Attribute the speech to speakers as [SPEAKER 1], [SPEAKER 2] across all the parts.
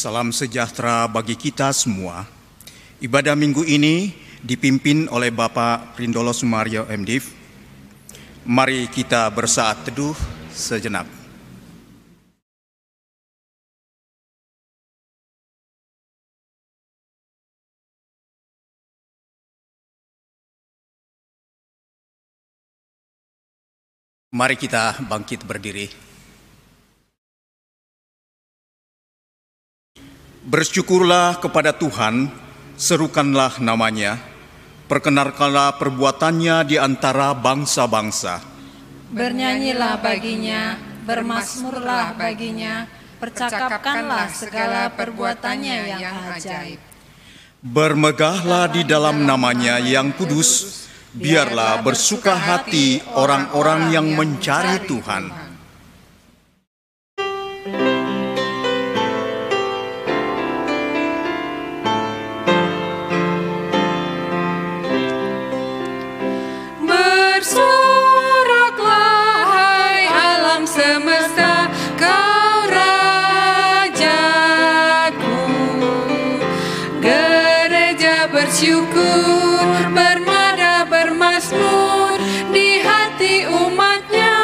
[SPEAKER 1] Salam sejahtera bagi kita semua. Ibadah minggu ini dipimpin oleh Bapak Prindolo Sumaryo MDiv. Mari kita bersaat teduh sejenak. Mari kita bangkit berdiri. Bersyukurlah kepada Tuhan, serukanlah namanya, perkenalkanlah perbuatannya di antara bangsa-bangsa.
[SPEAKER 2] Bernyanyilah baginya, bermazmurlah baginya, percakapkanlah segala perbuatannya yang ajaib.
[SPEAKER 1] Bermegahlah di dalam namanya yang kudus, biarlah bersuka hati orang-orang yang mencari Tuhan.
[SPEAKER 2] Bersyukur, bernada bermazmur di hati umatnya,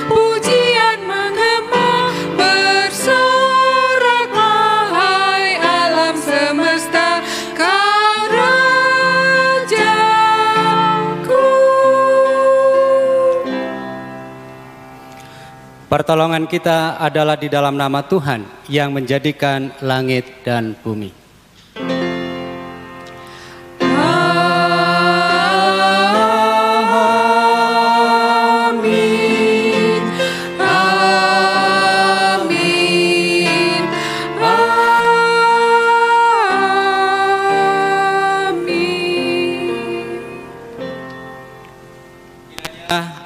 [SPEAKER 2] pujian menggema, bersoraklah hai alam semesta, kau Rajaku.
[SPEAKER 3] Pertolongan kita adalah di dalam nama Tuhan yang menjadikan langit dan bumi.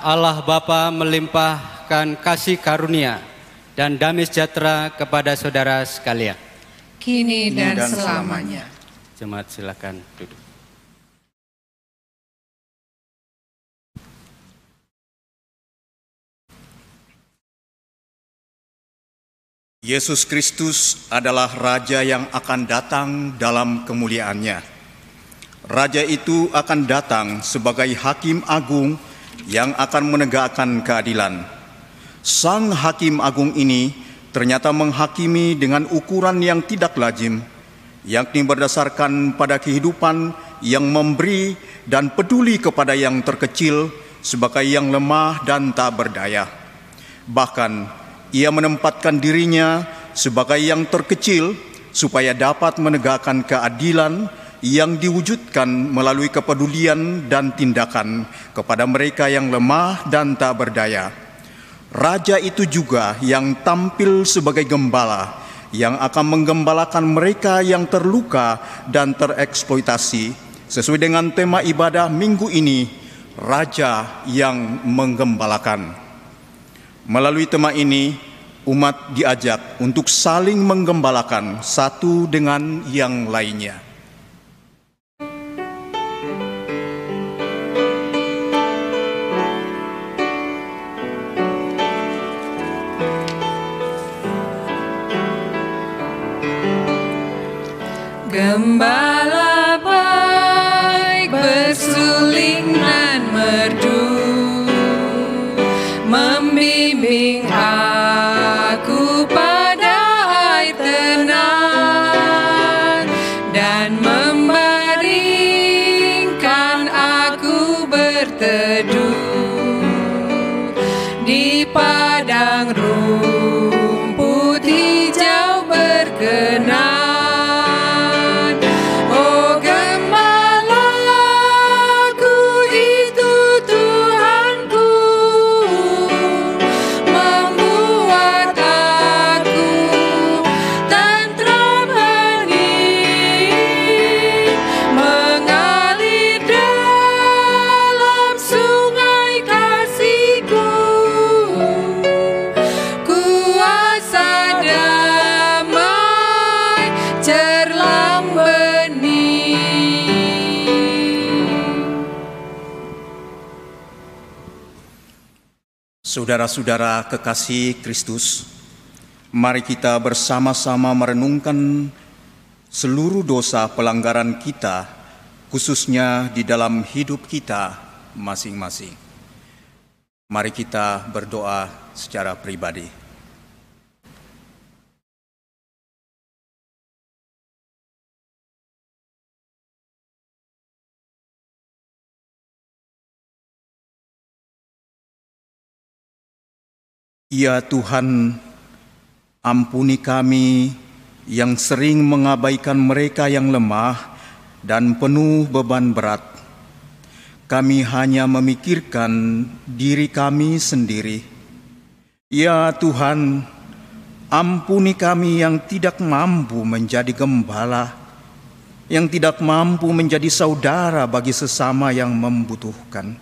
[SPEAKER 3] Allah Bapa melimpahkan kasih karunia dan damai sejahtera kepada saudara sekalian.
[SPEAKER 2] Kini dan selamanya.
[SPEAKER 3] Jemaat silakan duduk.
[SPEAKER 1] Yesus Kristus adalah Raja yang akan datang dalam kemuliaannya. Raja itu akan datang sebagai Hakim Agung yang akan menegakkan keadilan. Sang Hakim Agung ini ternyata menghakimi dengan ukuran yang tidak lazim, yakni berdasarkan pada kehidupan yang memberi dan peduli kepada yang terkecil sebagai yang lemah dan tak berdaya. Bahkan, ia menempatkan dirinya sebagai yang terkecil supaya dapat menegakkan keadilan yang diwujudkan melalui kepedulian dan tindakan kepada mereka yang lemah dan tak berdaya. Raja itu juga yang tampil sebagai gembala yang akan menggembalakan mereka yang terluka dan tereksploitasi sesuai dengan tema ibadah minggu ini, Raja yang menggembalakan. Melalui tema ini, umat diajak untuk saling menggembalakan satu dengan yang lainnya.
[SPEAKER 2] Gembala baik bersuling dan merdu, membimbing aku pada air tenang dan membaringkan aku berteduh di padang rumput hijau berkenan.
[SPEAKER 1] Saudara-saudara kekasih Kristus, Mari kita bersama-sama merenungkan seluruh dosa pelanggaran kita, khususnya di dalam hidup kita masing-masing. Mari kita berdoa secara pribadi. Ya Tuhan, ampuni kami yang sering mengabaikan mereka yang lemah dan penuh beban berat. Kami hanya memikirkan diri kami sendiri. Ya Tuhan, ampuni kami yang tidak mampu menjadi gembala, yang tidak mampu menjadi saudara bagi sesama yang membutuhkan.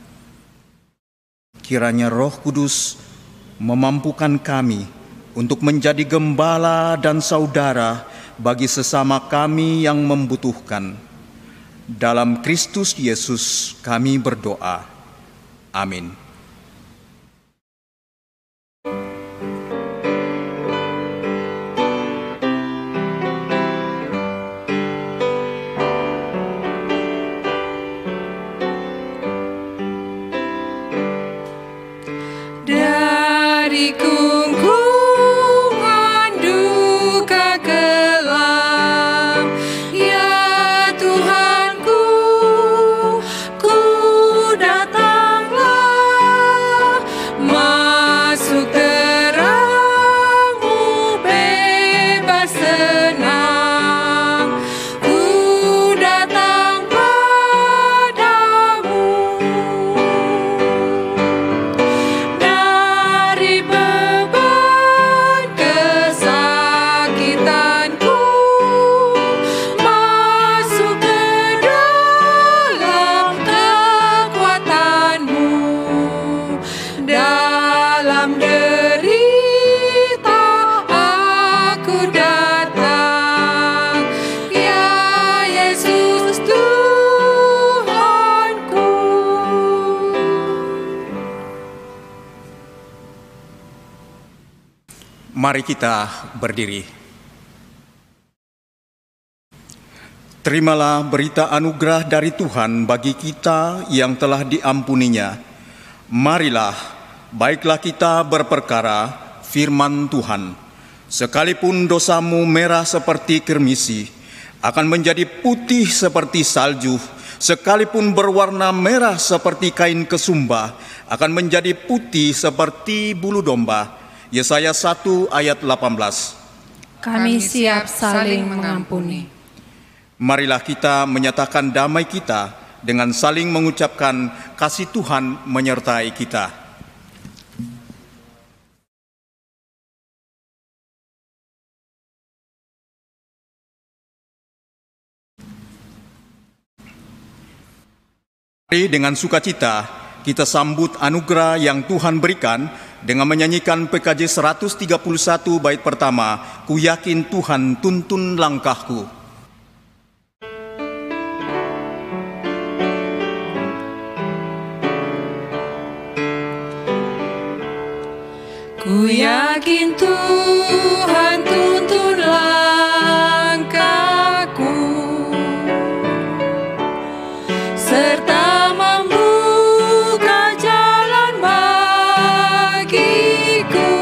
[SPEAKER 1] Kiranya Roh Kudus memampukan kami untuk menjadi gembala dan saudara bagi sesama kami yang membutuhkan. Dalam Kristus Yesus kami berdoa. Amin.
[SPEAKER 2] Dari gungkungan duka kelam, ya Tuhanku, ku datanglah, masuk terang-Mu bebas senang, ku datang padamu. Dari beban kesakitanku, masuk ke dalam kekuatan-Mu. Dalam derita aku datang, ya Yesus Tuhanku.
[SPEAKER 1] Mari kita berdiri. Terimalah berita anugerah dari Tuhan bagi kita yang telah diampuninya. Marilah, baiklah kita berperkara firman Tuhan. Sekalipun dosamu merah seperti kirmisi, akan menjadi putih seperti salju. Sekalipun berwarna merah seperti kain kesumba, akan menjadi putih seperti bulu domba. Yesaya 1 ayat 18.
[SPEAKER 2] Kami siap saling mengampuni.
[SPEAKER 1] Marilah kita menyatakan damai kita dengan saling mengucapkan kasih Tuhan menyertai kita. Mari dengan sukacita kita sambut anugerah yang Tuhan berikan dengan menyanyikan PKJ 131 bait pertama, Ku yakin Tuhan tuntun langkahku.
[SPEAKER 2] Ku yakin Tuhan tuntun langkahku, serta membuka jalan bagiku.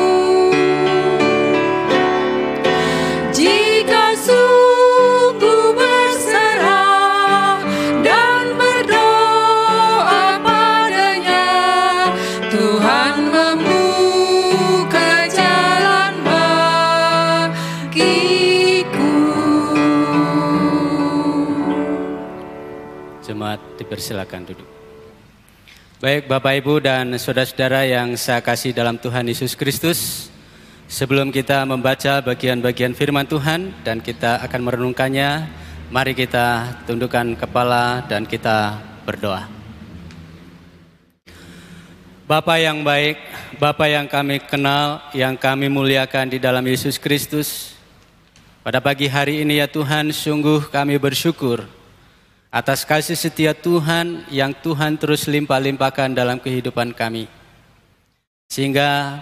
[SPEAKER 2] Jika sungguh berserah dan berdoa padanya, Tuhan membuka jalan bagiku.
[SPEAKER 3] Jemaat dipersilakan duduk. Baik Bapak Ibu dan saudara-saudara yang saya kasih dalam Tuhan Yesus Kristus, sebelum kita membaca bagian-bagian firman Tuhan dan kita akan merenungkannya, mari kita tundukkan kepala dan kita berdoa. Bapa yang baik, Bapa yang kami kenal, yang kami muliakan di dalam Yesus Kristus, pada pagi hari ini ya Tuhan, sungguh kami bersyukur atas kasih setia Tuhan yang Tuhan terus limpah-limpahkan dalam kehidupan kami. Sehingga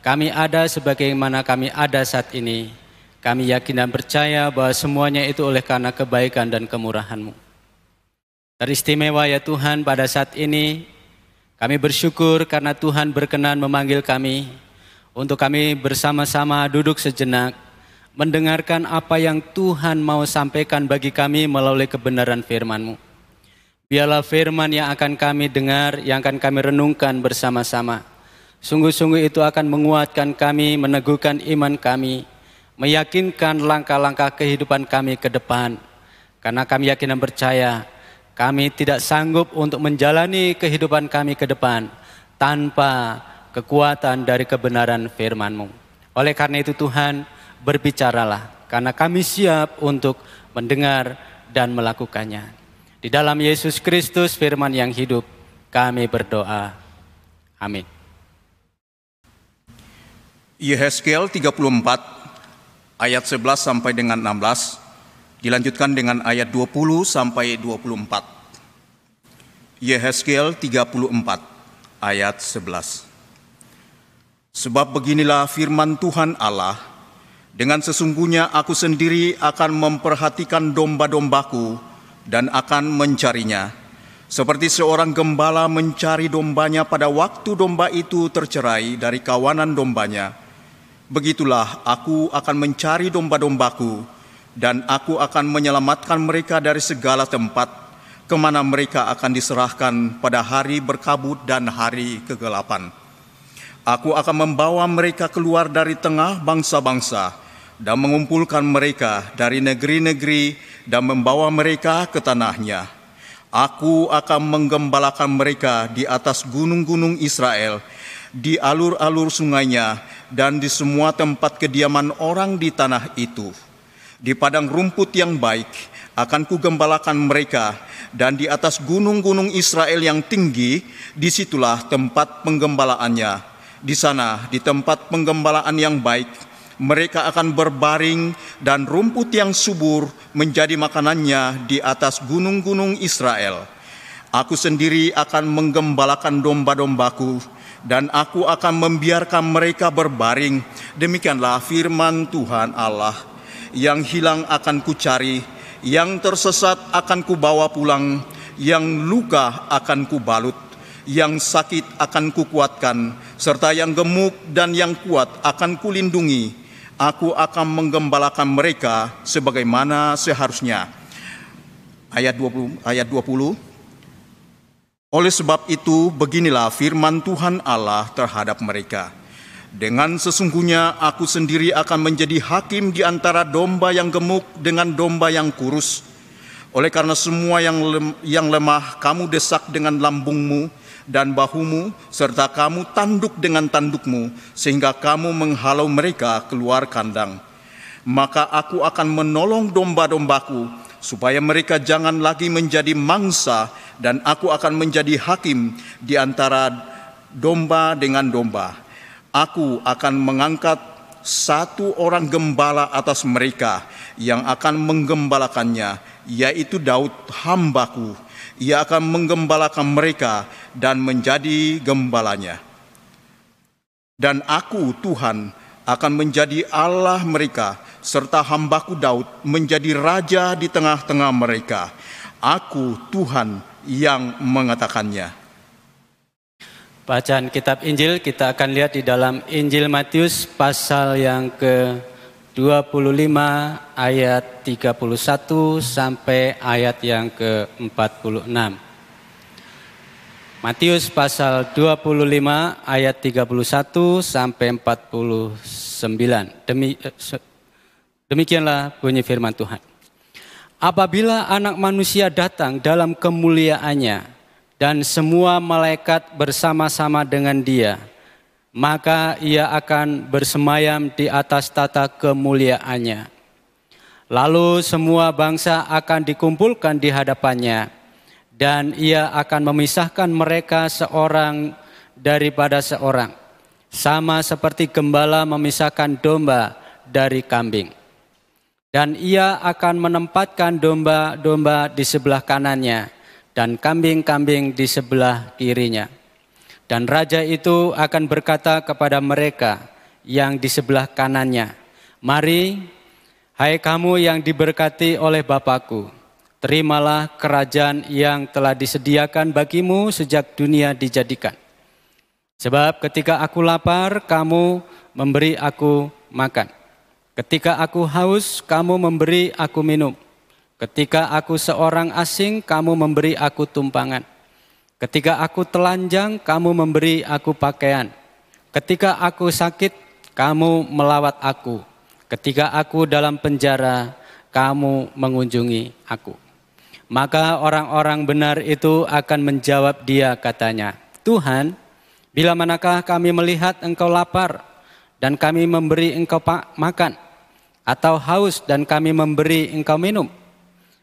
[SPEAKER 3] kami ada sebagaimana kami ada saat ini. Kami yakin dan percaya bahwa semuanya itu oleh karena kebaikan dan kemurahan-Mu. Teristimewa ya Tuhan, pada saat ini kami bersyukur karena Tuhan berkenan memanggil kami untuk kami bersama-sama duduk sejenak, mendengarkan apa yang Tuhan mau sampaikan bagi kami melalui kebenaran firman-Mu. Biarlah firman yang akan kami dengar, yang akan kami renungkan bersama-sama, sungguh-sungguh itu akan menguatkan kami, meneguhkan iman kami, meyakinkan langkah-langkah kehidupan kami ke depan. Karena kami yakin dan percaya, kami tidak sanggup untuk menjalani kehidupan kami ke depan tanpa kekuatan dari kebenaran firman-Mu. Oleh karena itu Tuhan, berbicaralah, karena kami siap untuk mendengar dan melakukannya. Di dalam Yesus Kristus firman yang hidup, kami berdoa. Amin.
[SPEAKER 1] Yehezkiel 34 ayat 11 sampai dengan 16, dilanjutkan dengan ayat 20 sampai 24. Yehezkiel 34 ayat 11. Sebab beginilah firman Tuhan Allah, dengan sesungguhnya aku sendiri akan memperhatikan domba-dombaku dan akan mencarinya, seperti seorang gembala mencari dombanya pada waktu domba itu tercerai dari kawanan dombanya. Begitulah aku akan mencari domba-dombaku, dan aku akan menyelamatkan mereka dari segala tempat kemana mereka akan diserahkan pada hari berkabut dan hari kegelapan. Aku akan membawa mereka keluar dari tengah bangsa-bangsa dan mengumpulkan mereka dari negeri-negeri dan membawa mereka ke tanahnya. Aku akan menggembalakan mereka di atas gunung-gunung Israel, di alur-alur sungainya, dan di semua tempat kediaman orang di tanah itu. Di padang rumput yang baik akan kugembalakan mereka, dan di atas gunung-gunung Israel yang tinggi, disitulah tempat penggembalaannya. Di sana, di tempat penggembalaan yang baik, mereka akan berbaring dan rumput yang subur menjadi makanannya di atas gunung-gunung Israel. Aku sendiri akan menggembalakan domba-dombaku, dan aku akan membiarkan mereka berbaring. Demikianlah firman Tuhan Allah. Yang hilang akan kucari, yang tersesat akan kubawa pulang, yang luka akan kubalut, yang sakit akan kukuatkan, serta yang gemuk dan yang kuat akan kulindungi. Aku akan menggembalakan mereka sebagaimana seharusnya. Ayat 20. Oleh sebab itu, beginilah firman Tuhan Allah terhadap mereka. Dengan sesungguhnya aku sendiri akan menjadi hakim di antara domba yang gemuk dengan domba yang kurus. Oleh karena semua yang lemah kamu desak dengan lambungmu dan bahumu, serta kamu tanduk dengan tandukmu, sehingga kamu menghalau mereka keluar kandang. Maka aku akan menolong domba-dombaku, supaya mereka jangan lagi menjadi mangsa, dan aku akan menjadi hakim di antara domba dengan domba. Aku akan mengangkat satu orang gembala atas mereka, yang akan menggembalakannya, yaitu Daud hambaku. Ia akan menggembalakan mereka dan menjadi gembalanya. Dan aku, Tuhan, akan menjadi Allah mereka, serta hambaku Daud menjadi raja di tengah-tengah mereka. Aku, Tuhan, yang mengatakannya.
[SPEAKER 3] Bacaan kitab Injil kita akan lihat di dalam Injil Matius pasal yang ke-25 ayat 31 sampai ayat yang ke-46. Matius pasal 25 ayat 31 sampai 49. Demikianlah bunyi firman Tuhan. Apabila Anak Manusia datang dalam kemuliaannya dan semua malaikat bersama-sama dengan Dia, maka Ia akan bersemayam di atas tata kemuliaannya. Lalu semua bangsa akan dikumpulkan di hadapannya, dan Ia akan memisahkan mereka seorang daripada seorang, sama seperti gembala memisahkan domba dari kambing. Dan Ia akan menempatkan domba-domba di sebelah kanannya, dan kambing-kambing di sebelah kirinya. Dan raja itu akan berkata kepada mereka, yang di sebelah kanannya. Mari, hai kamu yang diberkati oleh Bapa-Ku, terimalah kerajaan yang telah disediakan bagimu sejak dunia dijadikan. Sebab ketika aku lapar, kamu memberi aku makan. Ketika aku haus, kamu memberi aku minum. Ketika aku seorang asing, kamu memberi aku tumpangan. Ketika aku telanjang, kamu memberi aku pakaian. Ketika aku sakit, kamu melawat aku. Ketika aku dalam penjara, kamu mengunjungi aku. Maka orang-orang benar itu akan menjawab dia, katanya, Tuhan, bila manakah kami melihat engkau lapar dan kami memberi engkau makan, atau haus dan kami memberi engkau minum?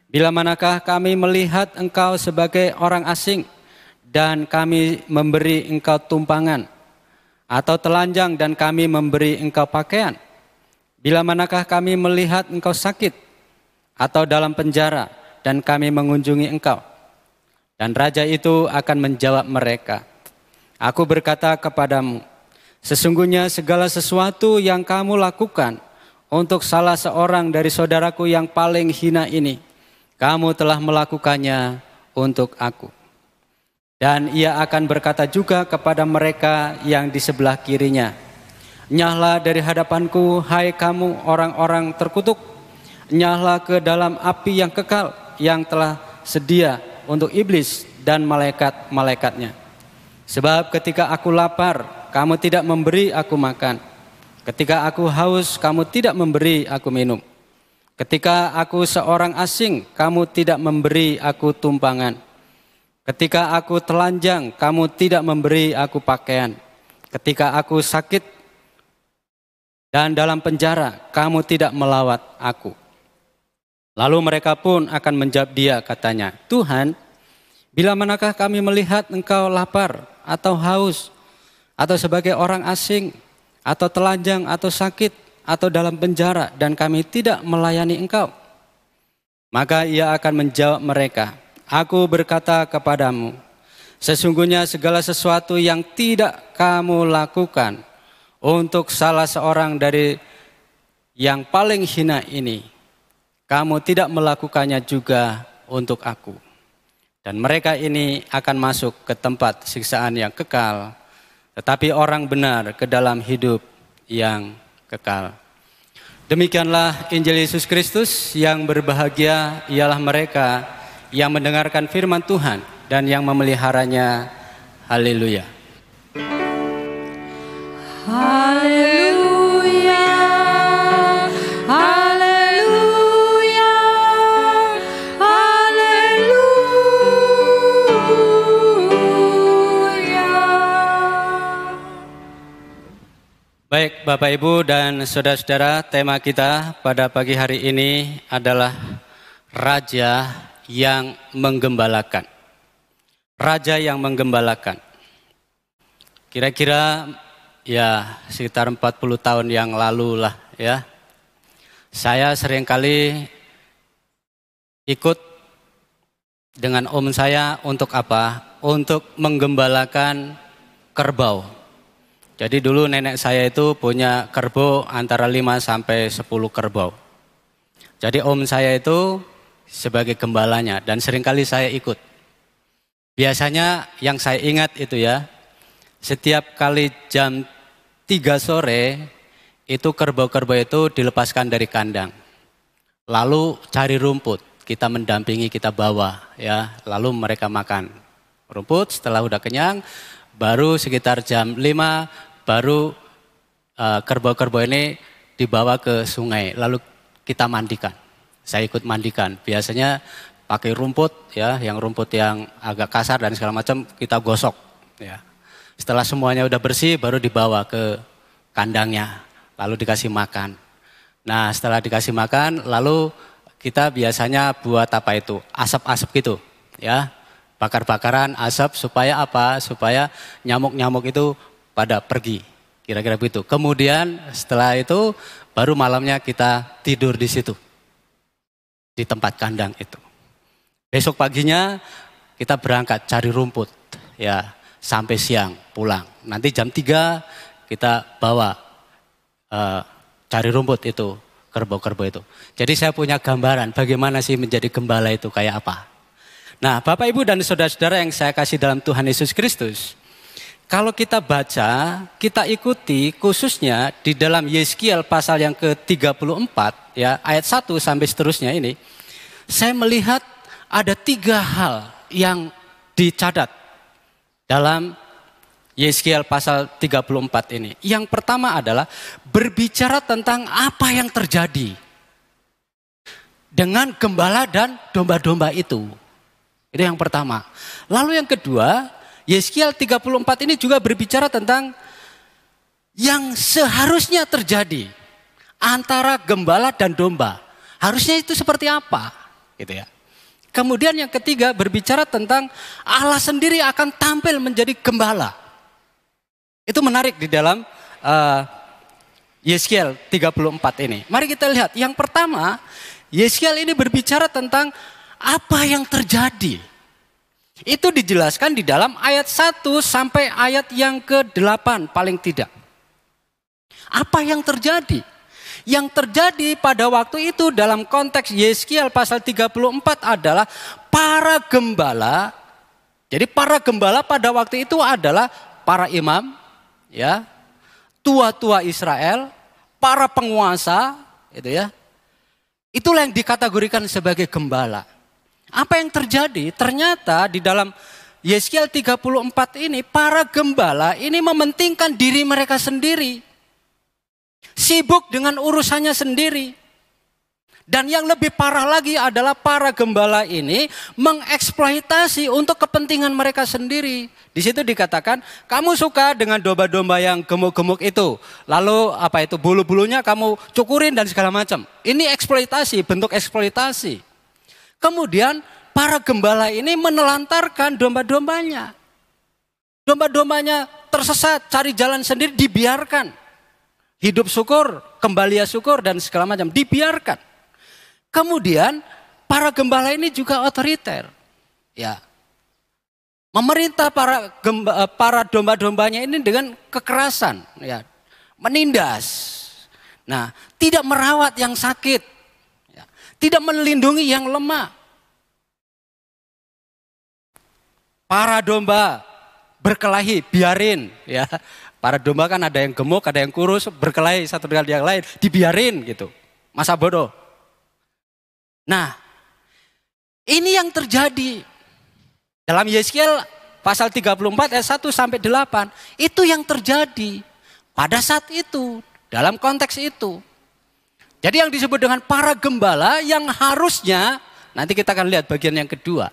[SPEAKER 3] Bila manakah kami melihat engkau sebagai orang asing dan kami memberi engkau tumpangan, atau telanjang dan kami memberi engkau pakaian? Bila manakah kami melihat engkau sakit atau dalam penjara dan kami mengunjungi engkau? Dan raja itu akan menjawab mereka, Aku berkata kepadamu, sesungguhnya segala sesuatu yang kamu lakukan untuk salah seorang dari saudaraku yang paling hina ini, kamu telah melakukannya untuk aku. Dan ia akan berkata juga kepada mereka yang di sebelah kirinya, Enyahlah dari hadapanku, hai kamu orang-orang terkutuk, enyahlah ke dalam api yang kekal yang telah sedia untuk iblis dan malaikat-malaikatnya. Sebab ketika aku lapar, kamu tidak memberi aku makan. Ketika aku haus, kamu tidak memberi aku minum. Ketika aku seorang asing, kamu tidak memberi aku tumpangan. Ketika aku telanjang, kamu tidak memberi aku pakaian. Ketika aku sakit dan dalam penjara, kamu tidak melawat aku. Lalu mereka pun akan menjawab dia, katanya, Tuhan, bila manakah kami melihat engkau lapar atau haus, atau sebagai orang asing, atau telanjang, atau sakit, atau dalam penjara, dan kami tidak melayani engkau? Maka ia akan menjawab mereka, Aku berkata kepadamu, sesungguhnya segala sesuatu yang tidak kamu lakukan untuk salah seorang dari yang paling hina ini, kamu tidak melakukannya juga untuk aku. Dan mereka ini akan masuk ke tempat siksaan yang kekal, tetapi orang benar ke dalam hidup yang kekal. Demikianlah Injil Yesus Kristus. Yang berbahagia ialah mereka yang mendengarkan firman Tuhan dan yang memeliharanya. Haleluya.
[SPEAKER 2] Haleluya. Haleluya. Haleluya.
[SPEAKER 3] Baik Bapak Ibu dan saudara-saudara, tema kita pada pagi hari ini adalah Raja yang menggembalakan. Raja yang menggembalakan. Kira-kira ya sekitar 40 tahun yang lalu lah ya. Saya seringkali ikut dengan om saya untuk apa? Untuk menggembalakan kerbau. Jadi dulu nenek saya itu punya kerbau antara 5 sampai 10 kerbau. Jadi om saya itu sebagai gembalanya dan seringkali saya ikut. Biasanya yang saya ingat itu ya, setiap kali jam 3 sore itu kerbau-kerbau itu dilepaskan dari kandang. Lalu cari rumput, kita mendampingi, kita bawa ya, lalu mereka makan rumput. Setelah udah kenyang, baru sekitar jam 5 baru kerbau-kerbau ini dibawa ke sungai, lalu kita mandikan. Saya ikut mandikan, biasanya pakai rumput ya, yang rumput yang agak kasar dan segala macam kita gosok ya. Setelah semuanya udah bersih baru dibawa ke kandangnya, lalu dikasih makan. Nah setelah dikasih makan lalu kita biasanya buat apa itu, asap-asap gitu ya, bakar-bakaran asap supaya apa, supaya nyamuk-nyamuk itu pada pergi, kira-kira begitu. Kemudian setelah itu baru malamnya kita tidur di situ, di tempat kandang itu. Besok paginya kita berangkat cari rumput ya, sampai siang pulang. Nanti jam 3 kita bawa cari rumput itu, kerbau-kerbau itu. Jadi saya punya gambaran bagaimana sih menjadi gembala itu kayak apa. Nah, Bapak Ibu dan saudara-saudara yang saya kasih dalam Tuhan Yesus Kristus, kalau kita baca, kita ikuti khususnya di dalam Yeskiel pasal yang ke-34 ya, ayat 1 sampai seterusnya ini, saya melihat ada 3 hal yang dicatat dalam Yeskiel pasal 34 ini. Yang pertama adalah berbicara tentang apa yang terjadi dengan gembala dan domba-domba itu. Itu yang pertama. Lalu yang kedua, Yeskiel 34 ini juga berbicara tentang yang seharusnya terjadi antara gembala dan domba. Harusnya itu seperti apa? Gitu ya. Kemudian yang ketiga berbicara tentang Allah sendiri akan tampil menjadi gembala. Itu menarik di dalam Yeskiel 34 ini. Mari kita lihat. Yang pertama, Yeskiel ini berbicara tentang apa yang terjadi. Itu dijelaskan di dalam ayat 1 sampai ayat yang ke-8 paling tidak. Apa yang terjadi? Yang terjadi pada waktu itu dalam konteks Yeskiel pasal 34 adalah para gembala. Jadi para gembala pada waktu itu adalah para imam, ya, tua-tua Israel, para penguasa, itu ya. Itulah yang dikategorikan sebagai gembala. Apa yang terjadi? Ternyata di dalam Yeskiel 34 ini para gembala ini mementingkan diri mereka sendiri. Sibuk dengan urusannya sendiri. Dan yang lebih parah lagi adalah para gembala ini mengeksploitasi untuk kepentingan mereka sendiri. Di situ dikatakan, kamu suka dengan domba-domba yang gemuk-gemuk itu. Lalu apa itu bulu-bulunya kamu cukurin dan segala macam. Ini eksploitasi, bentuk eksploitasi. Kemudian para gembala ini menelantarkan domba-dombanya. Domba-dombanya tersesat, cari jalan sendiri, dibiarkan. Hidup syukur, kembalia syukur dan segala macam, dibiarkan. Kemudian para gembala ini juga otoriter. Ya. Memerintah para domba-dombanya ini dengan kekerasan, ya. Menindas. Nah, tidak merawat yang sakit. Ya. Tidak melindungi yang lemah. Para domba berkelahi, biarin, ya. Para domba kan ada yang gemuk, ada yang kurus, berkelahi satu dengan yang lain, dibiarin gitu. Masa bodoh. Nah, ini yang terjadi dalam Yeskiel pasal 34 ayat 1 sampai 8. Itu yang terjadi pada saat itu, dalam konteks itu. Jadi yang disebut dengan para gembala yang harusnya, nanti kita akan lihat bagian yang kedua.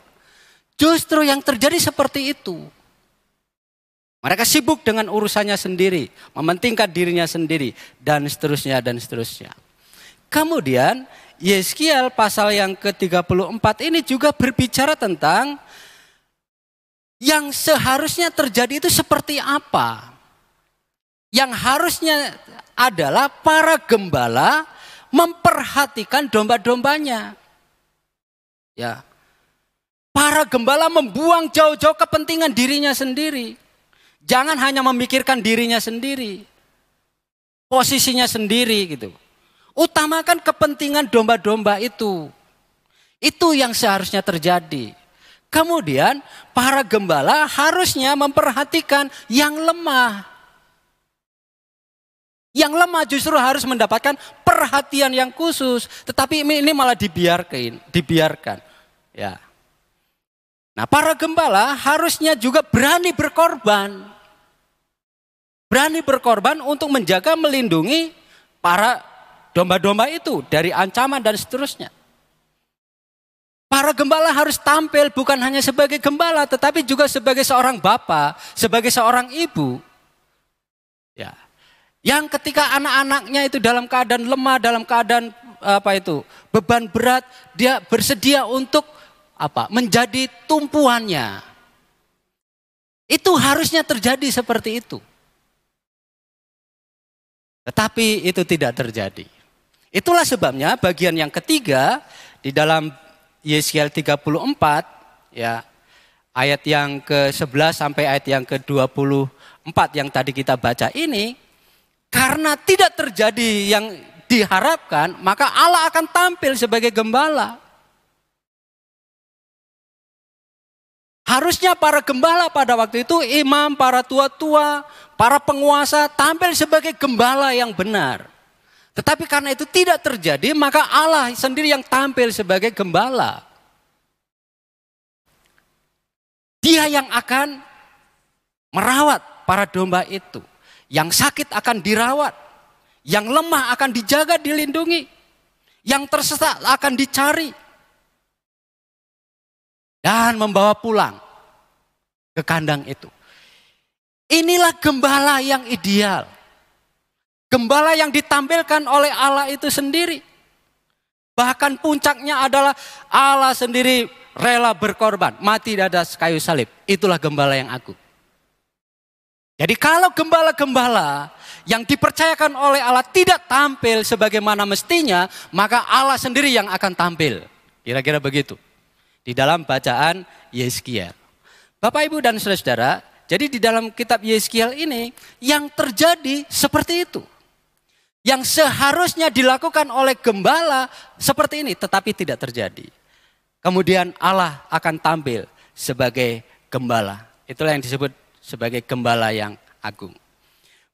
[SPEAKER 3] Justru yang terjadi seperti itu. Mereka sibuk dengan urusannya sendiri, mementingkan dirinya sendiri, dan seterusnya, dan seterusnya. Kemudian Yeskiel pasal yang ke-34 ini juga berbicara tentang yang seharusnya terjadi itu seperti apa. Yang harusnya adalah para gembala memperhatikan domba-dombanya. Ya. Para gembala membuang jauh-jauh kepentingan dirinya sendiri. Jangan hanya memikirkan dirinya sendiri. Posisinya sendiri gitu. Utamakan kepentingan domba-domba itu. Itu yang seharusnya terjadi. Kemudian para gembala harusnya memperhatikan yang lemah. Yang lemah justru harus mendapatkan perhatian yang khusus. Tetapi ini malah dibiarkan. Ya. Nah, para gembala harusnya juga berani berkorban. Berani berkorban untuk menjaga, melindungi para domba-domba itu dari ancaman dan seterusnya. Para gembala harus tampil bukan hanya sebagai gembala, tetapi juga sebagai seorang bapak, sebagai seorang ibu. Ya. Yang ketika anak-anaknya itu dalam keadaan lemah, dalam keadaan beban berat, dia bersedia untuk menjadi tumpuannya. Itu harusnya terjadi seperti itu. Tetapi itu tidak terjadi. Itulah sebabnya bagian yang ketiga di dalam Yeskiel 34 ya, ayat yang ke-11 sampai ayat yang ke-24 yang tadi kita baca ini Karena tidak terjadi yang diharapkan, maka Allah akan tampil sebagai gembala. Harusnya para gembala pada waktu itu, imam, para tua-tua, para penguasa tampil sebagai gembala yang benar. Tetapi karena itu tidak terjadi, maka Allah sendiri yang tampil sebagai gembala. Dia yang akan merawat para domba itu. Yang sakit akan dirawat. Yang lemah akan dijaga, dilindungi. Yang tersesat akan dicari. Dan membawa pulang ke kandang itu. Inilah gembala yang ideal. Gembala yang ditampilkan oleh Allah itu sendiri. Bahkan puncaknya adalah Allah sendiri rela berkorban, mati di atas kayu salib. Itulah gembala yang agung. Jadi kalau gembala-gembala yang dipercayakan oleh Allah tidak tampil sebagaimana mestinya, maka Allah sendiri yang akan tampil. Kira-kira begitu. Di dalam bacaan Yeskiel. Bapak, Ibu, dan saudara-saudara, jadi di dalam kitab Yeskiel ini yang terjadi seperti itu. Yang seharusnya dilakukan oleh gembala seperti ini, tetapi tidak terjadi. Kemudian Allah akan tampil sebagai gembala. Itulah yang disebut sebagai gembala yang agung.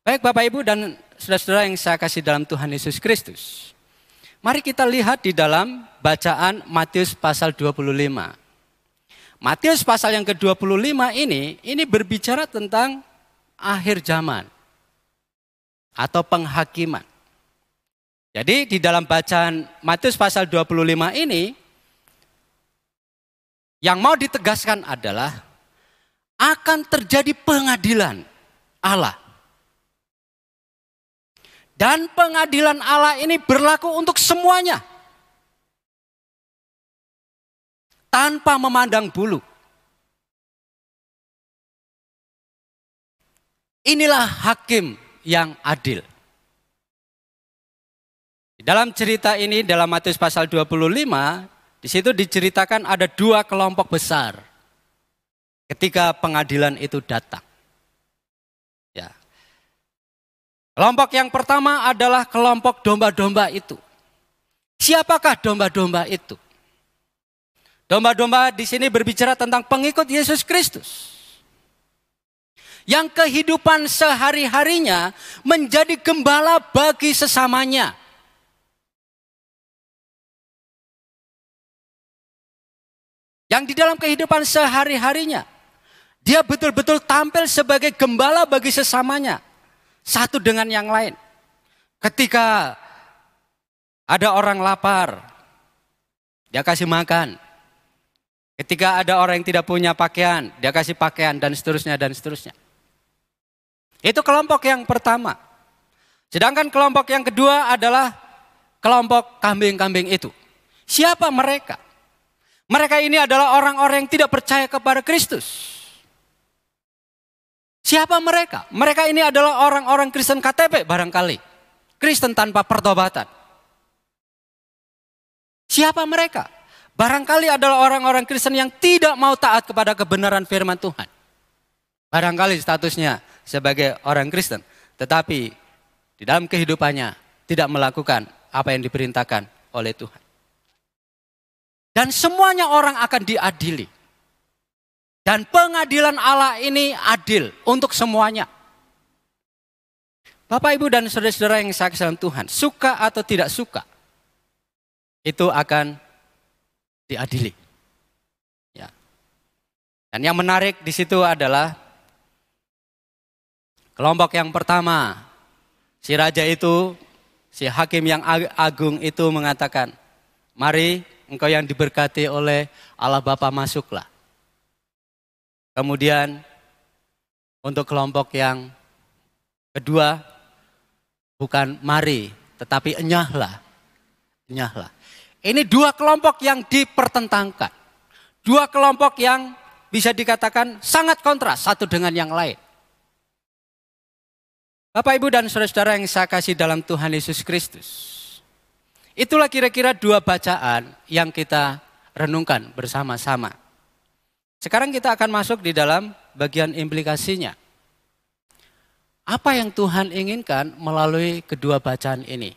[SPEAKER 3] Baik Bapak, Ibu, dan saudara-saudara yang saya kasih dalam Tuhan Yesus Kristus. Mari kita lihat di dalam bacaan Matius pasal 25. Matius pasal yang ke-25 ini berbicara tentang akhir zaman atau penghakiman. Jadi di dalam bacaan Matius pasal 25 ini yang mau ditegaskan adalah akan terjadi pengadilan Allah. Dan pengadilan Allah ini berlaku untuk semuanya. Tanpa memandang bulu. Inilah hakim yang adil. Di dalam cerita ini, dalam Matius pasal 25, di situ diceritakan ada dua kelompok besar ketika pengadilan itu datang. Ya. Kelompok yang pertama adalah kelompok domba-domba itu. Siapakah domba-domba itu? Domba-domba di sini berbicara tentang pengikut Yesus Kristus. Yang kehidupan sehari-harinya menjadi gembala bagi sesamanya. Yang di dalam kehidupan sehari-harinya, dia betul-betul tampil sebagai gembala bagi sesamanya. Satu dengan yang lain. Ketika ada orang lapar, dia kasih makan. Ketika ada orang yang tidak punya pakaian, dia kasih pakaian, dan seterusnya, dan seterusnya. Itu kelompok yang pertama. Sedangkan kelompok yang kedua adalah kelompok kambing-kambing itu. Siapa mereka? Mereka ini adalah orang-orang yang tidak percaya kepada Kristus. Siapa mereka? Mereka ini adalah orang-orang Kristen KTP barangkali. Kristen tanpa pertobatan. Siapa mereka? Barangkali adalah orang-orang Kristen yang tidak mau taat kepada kebenaran firman Tuhan. Barangkali statusnya sebagai orang Kristen. Tetapi di dalam kehidupannya tidak melakukan apa yang diperintahkan oleh Tuhan. Dan semuanya orang akan diadili. Dan pengadilan Allah ini adil untuk semuanya. Bapak, Ibu, dan saudara-saudara yang saya kasih dalam Tuhan, suka atau tidak suka, itu akan diadili. Ya. Dan yang menarik di situ adalah kelompok yang pertama, si raja itu, si hakim yang agung itu mengatakan, mari engkau yang diberkati oleh Allah Bapa masuklah. Kemudian untuk kelompok yang kedua, bukan mari, tetapi enyahlah. Enyahlah. Ini dua kelompok yang dipertentangkan. Dua kelompok yang bisa dikatakan sangat kontras satu dengan yang lain. Bapak, Ibu, dan saudara-saudara yang saya kasih dalam Tuhan Yesus Kristus. Itulah kira-kira dua bacaan yang kita renungkan bersama-sama. Sekarang kita akan masuk di dalam bagian implikasinya. Apa yang Tuhan inginkan melalui kedua bacaan ini?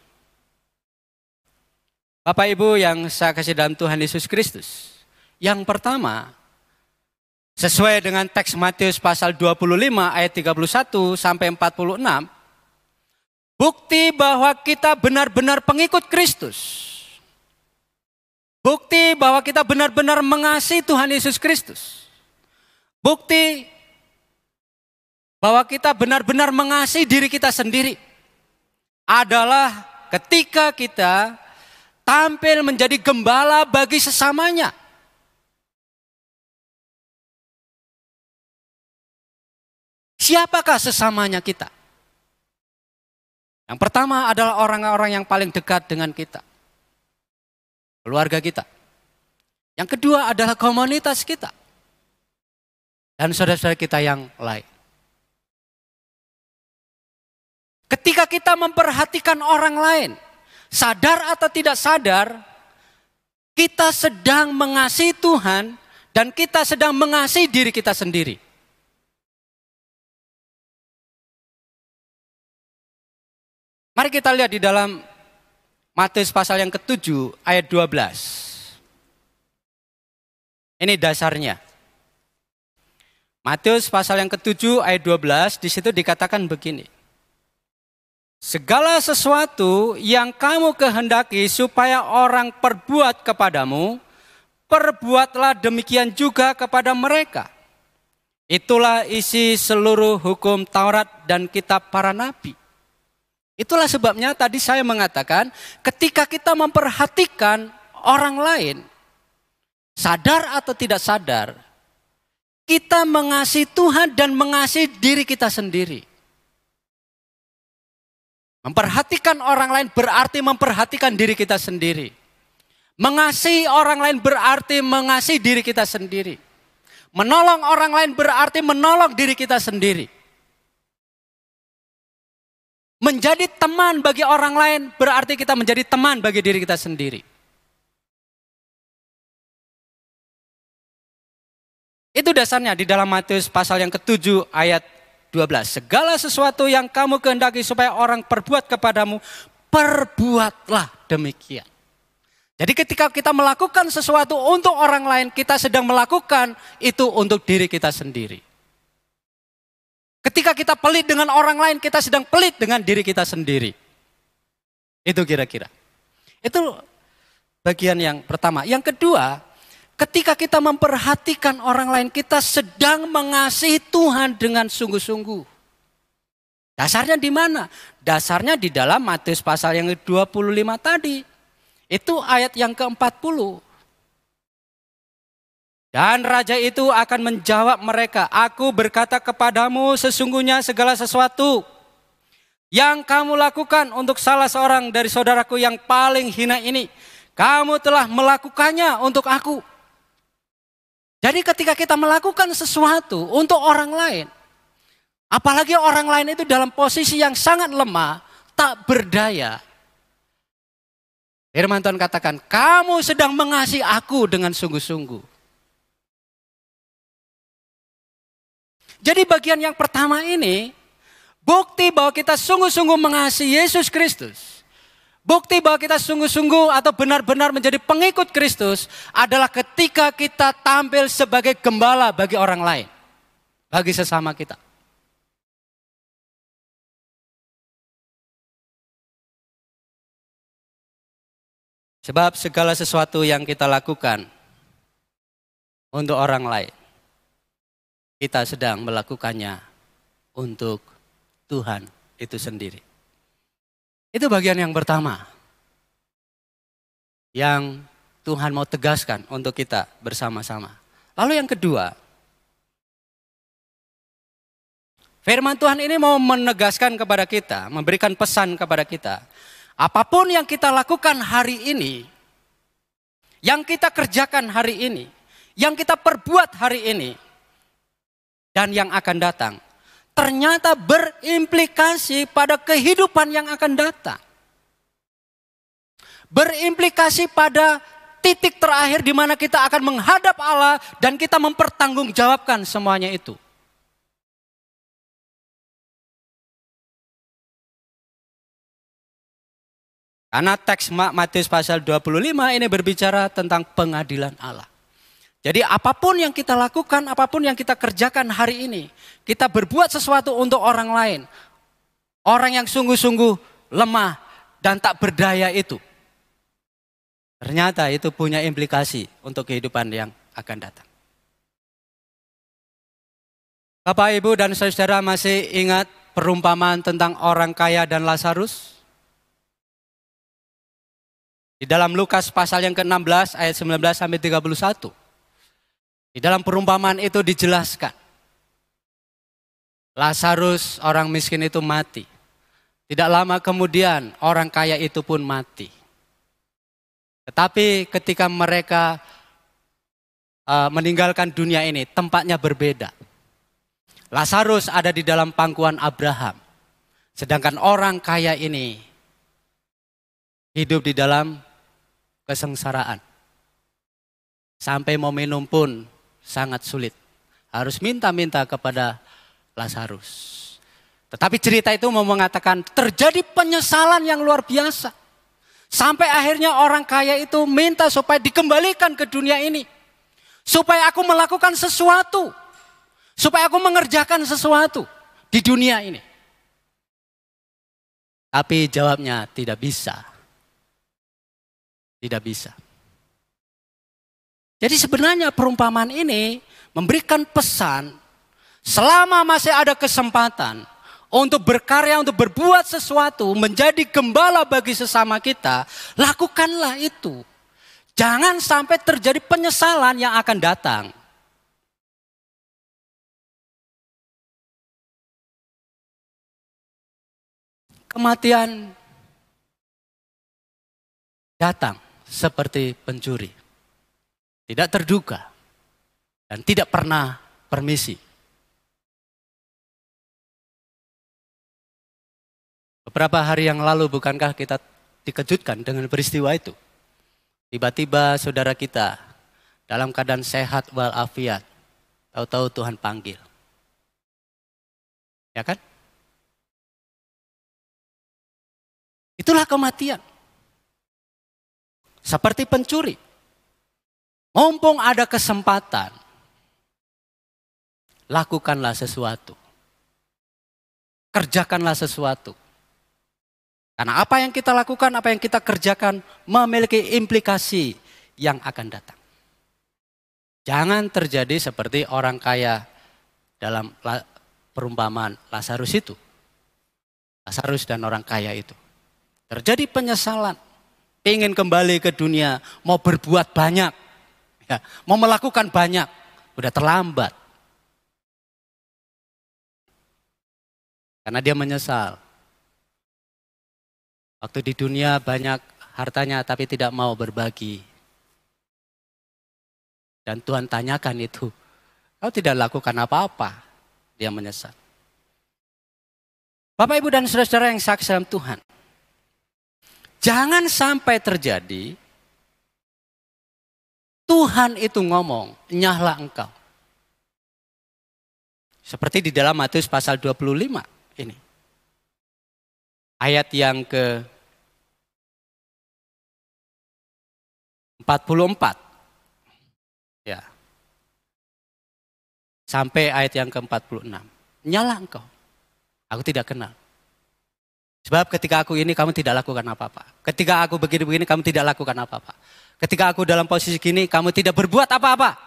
[SPEAKER 3] Bapak Ibu yang saya kasih dalam Tuhan Yesus Kristus. Yang pertama, sesuai dengan teks Matius pasal 25 ayat 31 sampai 46, bukti bahwa kita benar-benar pengikut Kristus. Bukti bahwa kita benar-benar mengasihi Tuhan Yesus Kristus. Bukti bahwa kita benar-benar mengasihi diri kita sendiri adalah ketika kita tampil menjadi gembala bagi sesamanya. Siapakah sesamanya kita? Yang pertama adalah orang-orang yang paling dekat dengan kita. Keluarga kita. Yang kedua adalah komunitas kita. Dan saudara-saudara kita yang lain. Ketika kita memperhatikan orang lain, sadar atau tidak sadar, kita sedang mengasihi Tuhan dan kita sedang mengasihi diri kita sendiri. Mari kita lihat di dalam Matius pasal yang ke-7 ayat 12. Ini dasarnya. Matius pasal yang ke-7 ayat 12, di situ dikatakan begini. Segala sesuatu yang kamu kehendaki supaya orang perbuat kepadamu, perbuatlah demikian juga kepada mereka. Itulah isi seluruh hukum Taurat dan kitab para nabi. Itulah sebabnya tadi saya mengatakan ketika kita memperhatikan orang lain, sadar atau tidak sadar, kita mengasihi Tuhan dan mengasihi diri kita sendiri. Memperhatikan orang lain berarti memperhatikan diri kita sendiri. Mengasihi orang lain berarti mengasihi diri kita sendiri. Menolong orang lain berarti menolong diri kita sendiri. Menjadi teman bagi orang lain berarti kita menjadi teman bagi diri kita sendiri. Itu dasarnya di dalam Matius pasal yang ke-7 ayat 12. Segala sesuatu yang kamu kehendaki supaya orang perbuat kepadamu, perbuatlah demikian. Jadi ketika kita melakukan sesuatu untuk orang lain, kita sedang melakukan itu untuk diri kita sendiri. Ketika kita pelit dengan orang lain, kita sedang pelit dengan diri kita sendiri. Itu kira-kira. Itu bagian yang pertama. Yang kedua, ketika kita memperhatikan orang lain, kita sedang mengasihi Tuhan dengan sungguh-sungguh. Dasarnya di mana? Dasarnya di dalam Matius pasal yang ke-25 tadi. Itu ayat yang ke-40. Dan raja itu akan menjawab mereka, aku berkata kepadamu sesungguhnya segala sesuatu yang kamu lakukan untuk salah seorang dari saudaraku yang paling hina ini, kamu telah melakukannya untuk aku. Jadi ketika kita melakukan sesuatu untuk orang lain, apalagi orang lain itu dalam posisi yang sangat lemah, tak berdaya. Firman Tuhan katakan, kamu sedang mengasihi aku dengan sungguh-sungguh. Jadi bagian yang pertama ini, bukti bahwa kita sungguh-sungguh mengasihi Yesus Kristus. Bukti bahwa kita sungguh-sungguh atau benar-benar menjadi pengikut Kristus adalah ketika kita tampil sebagai gembala bagi orang lain. Bagi sesama kita. Sebab segala sesuatu yang kita lakukan untuk orang lain, kita sedang melakukannya untuk Tuhan itu sendiri. Itu bagian yang pertama. Yang Tuhan mau tegaskan untuk kita bersama-sama. Lalu yang kedua. Firman Tuhan ini mau menegaskan kepada kita, memberikan pesan kepada kita. Apapun yang kita lakukan hari ini, yang kita kerjakan hari ini, yang kita perbuat hari ini, dan yang akan datang, ternyata berimplikasi pada kehidupan yang akan datang. Berimplikasi pada titik terakhir di mana kita akan menghadap Allah dan kita mempertanggungjawabkan semuanya itu. Karena teks Matius pasal 25 ini berbicara tentang pengadilan Allah. Jadi apapun yang kita lakukan, apapun yang kita kerjakan hari ini, kita berbuat sesuatu untuk orang lain. Orang yang sungguh-sungguh lemah dan tak berdaya itu. Ternyata itu punya implikasi untuk kehidupan yang akan datang. Bapak, Ibu, dan saudara masih ingat perumpamaan tentang orang kaya dan Lazarus? Di dalam Lukas pasal yang ke-16 ayat 19 sampai 31. Di dalam perumpamaan itu dijelaskan. Lazarus orang miskin itu mati. Tidak lama kemudian orang kaya itu pun mati. Tetapi ketika mereka meninggalkan dunia ini, tempatnya berbeda. Lazarus ada di dalam pangkuan Abraham. Sedangkan orang kaya ini hidup di dalam kesengsaraan. Sampai mau minum pun sangat sulit. Harus minta-minta kepada Lazarus. Tetapi cerita itu mau mengatakan terjadi penyesalan yang luar biasa. Sampai akhirnya orang kaya itu minta supaya dikembalikan ke dunia ini. Supaya aku melakukan sesuatu. Supaya aku mengerjakan sesuatu di dunia ini. Tapi jawabnya tidak bisa. Tidak bisa. Jadi sebenarnya perumpamaan ini memberikan pesan selama masih ada kesempatan untuk berkarya, untuk berbuat sesuatu, menjadi gembala bagi sesama kita, lakukanlah itu. Jangan sampai terjadi penyesalan yang akan datang. Kematian datang seperti pencuri. Tidak terduga dan tidak pernah permisi. Beberapa hari yang lalu bukankah kita dikejutkan dengan peristiwa itu? Tiba-tiba saudara kita dalam keadaan sehat walafiat, tahu-tahu Tuhan panggil. Ya kan? Itulah kematian. Seperti pencuri. Mumpung ada kesempatan, lakukanlah sesuatu. Kerjakanlah sesuatu. Karena apa yang kita lakukan, apa yang kita kerjakan memiliki implikasi yang akan datang. Jangan terjadi seperti orang kaya dalam perumpamaan Lazarus itu. Lazarus dan orang kaya itu. Terjadi penyesalan. Ingin kembali ke dunia, mau berbuat banyak. Ya, mau melakukan banyak. Udah terlambat. Karena dia menyesal. Waktu di dunia banyak hartanya tapi tidak mau berbagi. Dan Tuhan tanyakan itu. Kau tidak lakukan apa-apa. Dia menyesal. Bapak, Ibu, dan saudara-saudara yang saksi dalam Tuhan. Jangan sampai terjadi Tuhan itu ngomong, nyahlah engkau. Seperti di dalam Matius pasal 25 ini. Ayat yang ke 44. Ya. Sampai ayat yang ke 46. Nyahlah engkau. Aku tidak kenal. Sebab ketika aku ini kamu tidak lakukan apa-apa. Ketika aku begini-begini kamu tidak lakukan apa-apa. Ketika aku dalam posisi gini kamu tidak berbuat apa-apa.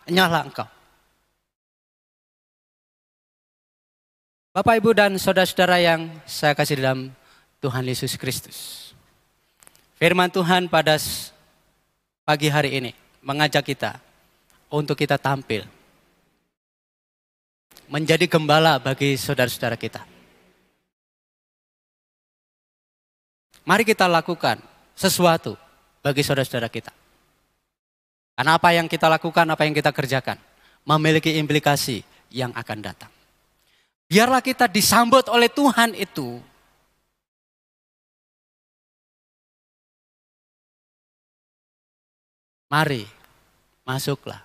[SPEAKER 3] Nyahlah engkau. Bapak, Ibu, dan saudara-saudara yang saya kasih dalam Tuhan Yesus Kristus. Firman Tuhan pada pagi hari ini mengajak kita untuk kita tampil. Menjadi gembala bagi saudara-saudara kita. Mari kita lakukan sesuatu bagi saudara-saudara kita. Karena apa yang kita lakukan, apa yang kita kerjakan, memiliki implikasi yang akan datang. Biarlah kita disambut oleh Tuhan itu. Mari, masuklah.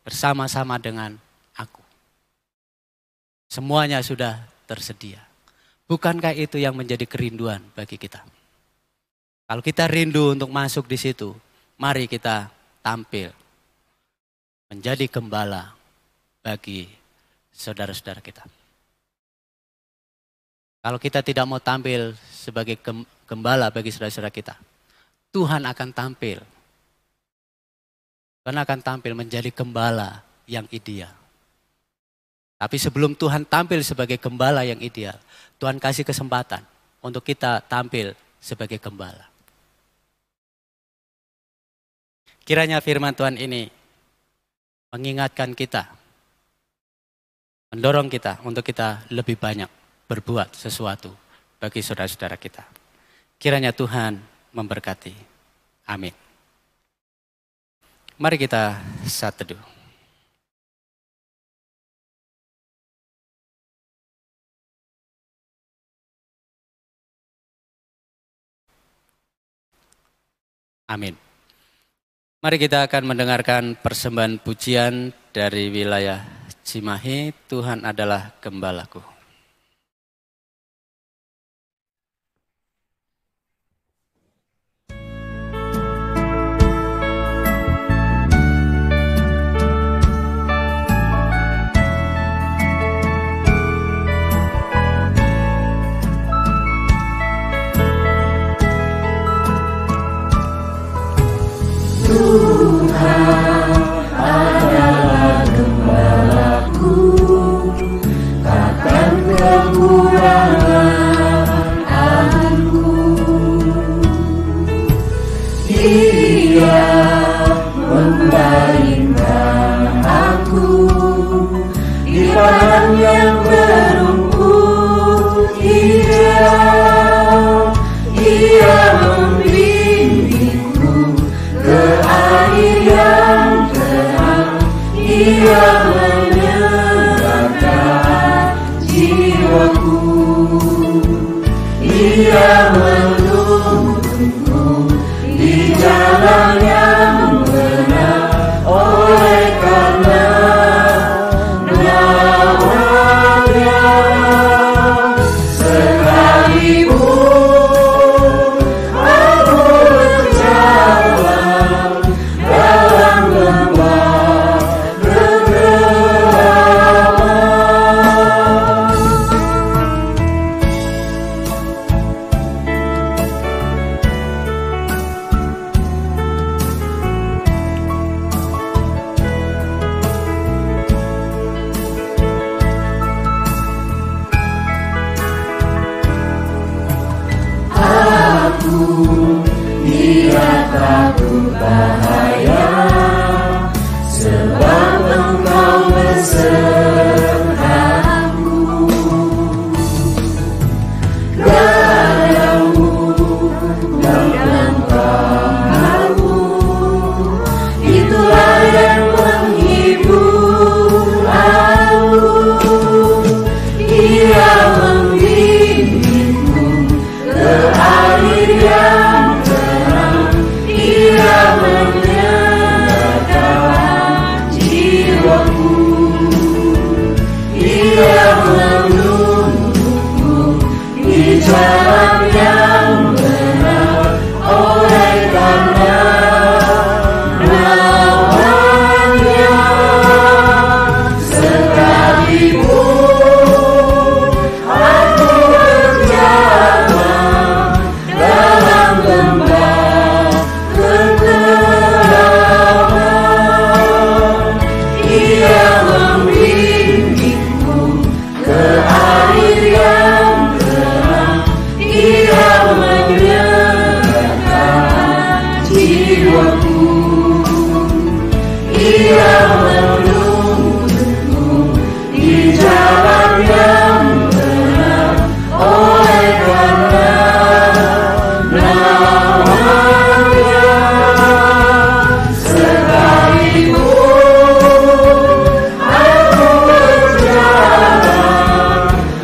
[SPEAKER 3] Bersama-sama dengan aku. Semuanya sudah tersedia. Bukankah itu yang menjadi kerinduan bagi kita? Kalau kita rindu untuk masuk di situ, mari kita tampil menjadi gembala bagi saudara-saudara kita. Kalau kita tidak mau tampil sebagai gembala bagi saudara-saudara kita, Tuhan akan tampil. Tuhan akan tampil menjadi gembala yang ideal. Tapi sebelum Tuhan tampil sebagai gembala yang ideal, Tuhan kasih kesempatan untuk kita tampil sebagai gembala. Kiranya firman Tuhan ini mengingatkan kita, mendorong kita untuk kita lebih banyak berbuat sesuatu bagi saudara-saudara kita. Kiranya Tuhan memberkati. Amin. Mari kita saat teduh. Amin. Mari kita akan mendengarkan persembahan pujian dari wilayah Cimahi, Tuhan adalah gembalaku.
[SPEAKER 2] Tuhan adalah gembalaku, takkan kekurangan aku. Dia membaringkan aku di padang yang berumput hijau. Dia membimbingku ke air yang tenang. Dia menyenangkan jiwaku. Dia menuntunku di jalan yang benar, oleh karena namanya. Sekalipun aku berjalan dalam lembah kegelapan, tidak takut bahaya, sebab Engkau besertaku. Gadamu dan langkahmu, itulah yang menghibur aku. Dia membimbingku ke air yang tenang. Dia menyenangkan jiwaku. Dia menuntunku di jalan yang benar, oleh karena namanya. Sekalipun aku berjalan dalam lembah kegelapan, Dia membimbingku ke air yang tenang. Dia menyenangkan jiwaku. Dia menuntunku di jalan yang benar, oleh karena namanya. Sekalipun aku berjalan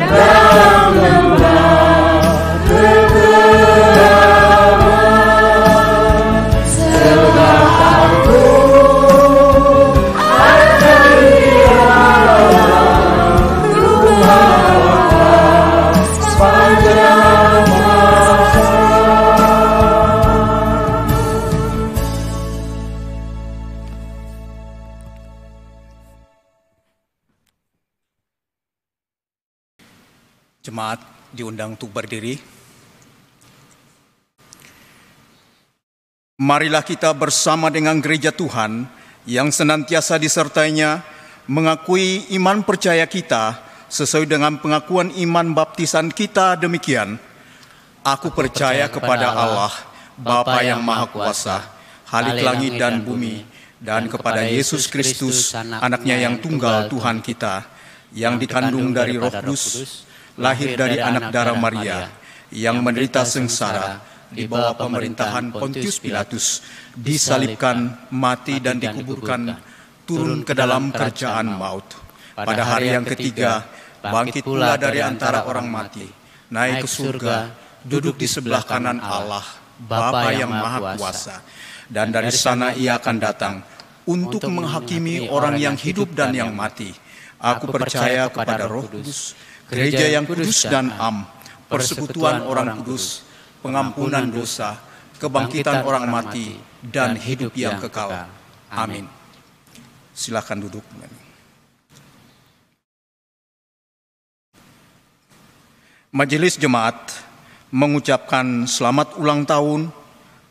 [SPEAKER 2] dalam lembah kegelapan, sebab aku
[SPEAKER 1] Jemaat diundang untuk berdiri. Marilah kita bersama dengan gereja Tuhan yang senantiasa disertainya mengakui iman percaya kita sesuai dengan pengakuan iman baptisan kita demikian. Aku percaya kepada Allah, Bapa yang Maha Kuasa, Khalik langit dan bumi, dan kepada Yesus Kristus, anaknya yang tunggal Tuhan kita, yang dikandung dari Roh Kudus, lahir dari anak darah Maria, yang menderita sengsara di bawah pemerintahan Pontius Pilatus, disalibkan, mati dan dikuburkan, turun ke dalam kerajaan maut. Pada hari yang ketiga, bangkit pula dari antara orang mati, naik ke surga, duduk di sebelah kanan Allah, Bapa yang Maha Kuasa, dan dari sana Ia akan datang untuk menghakimi orang yang hidup dan yang mati. Aku percaya kepada Roh Kudus, gereja yang kudus dan am, persekutuan orang kudus, pengampunan dosa, kebangkitan orang mati, dan hidup yang kekal. Amin. Silakan duduk. Majelis Jemaat mengucapkan selamat ulang tahun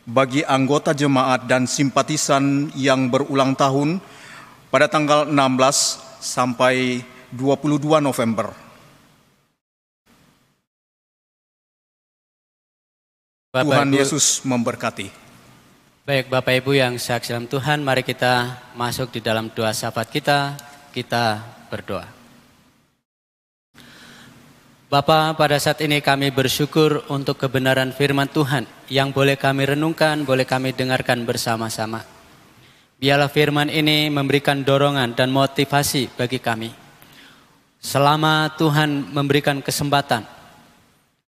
[SPEAKER 1] bagi anggota jemaat dan simpatisan yang berulang tahun pada tanggal 16 sampai 22 November. Tuhan Yesus memberkati.
[SPEAKER 3] Baik Bapak Ibu yang saya kasih dalam Tuhan, mari kita masuk di dalam doa syafaat kita berdoa. Bapa, pada saat ini kami bersyukur untuk kebenaran firman Tuhan yang boleh kami renungkan, boleh kami dengarkan bersama-sama. Biarlah firman ini memberikan dorongan dan motivasi bagi kami. Selama Tuhan memberikan kesempatan